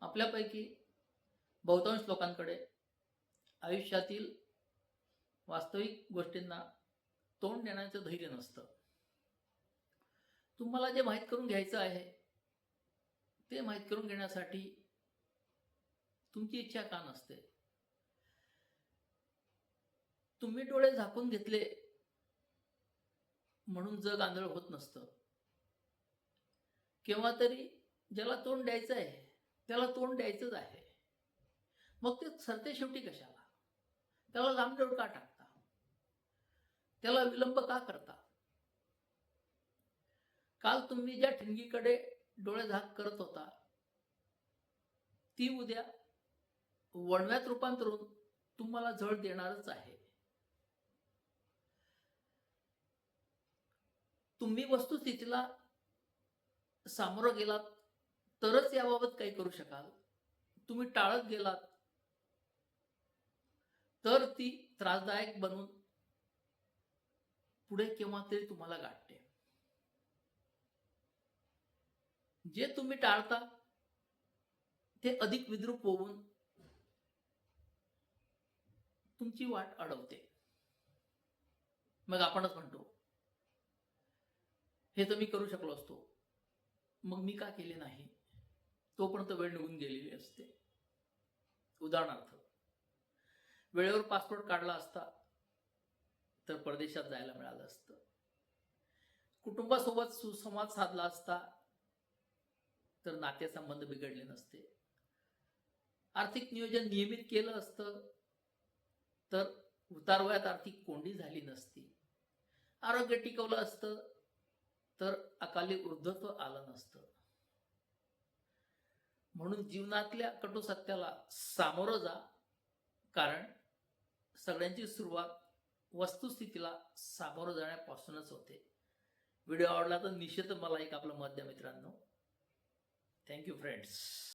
आपल्यापैकी बहुतांश लोकांकडे आयुष्यातील वास्तविक गोष्टींना तोंड देण्याचं धैर्य नसतं. तुम्हाला जे माहीत करून घ्यायचं आहे ते माहीत करून घेण्यासाठी तुमची इच्छा का नसते? तुम्ही डोळे झाकून घेतले म्हणून जग आंधळ होत नसतं. केव्हा तरी ज्याला तोंड द्यायचं आहे त्याला तोंड द्यायचंच आहे. मग ते सरते शेवटी कशाला? त्याला लांबडोळ का टाकता? त्याला विलंब का करता? काल तुम्ही ज्या ठिणगीकडे डोळे झाक करत होता ती उद्या वणव्यात रूपांतर होऊन तुम्हाला झळ देणारच आहे. तुम्ही वस्तुस्थितीला सामोरं गेलात तरच याबाबत काही करू शकाल. तुम्ही टाळत गेलात तर ती त्रासदायक बनून पुढे केव्हा तरी तुम्हाला गाठते. जे तुम्ही टाळता ते अधिक विद्रूप होऊन तुमची वाट अडवते. मग आपणच म्हणतो, हे तर मी करू शकलो असतो, मग मी का केले नाही? तोपर्यंत वेळ निघून गेलेली असते. उदाहरणार्थ, वेळेवर पासपोर्ट काढला असता तर परदेशात जायला मिळालं असतं. कुटुंबासोबत सुसंवाद साधला असता तर नातेसंबंध बिघडले नसते. आर्थिक नियोजन नियमित केलं असतं तर उतारवयात आर्थिक कोंडी झाली नसती. आरोग्य टिकवलं असतं तर अकाली वृद्धत्व आलं नसतं. म्हणून जीवनातल्या कटू सत्याला सामोरं जा, कारण सगळ्यांची सुरुवात वस्तुस्थितीला सामोरं जाण्यापासूनच होते. व्हिडिओ आवडला तर निश्चितच मला एक आपलं मत द्या मित्रांनो. Thank you friends.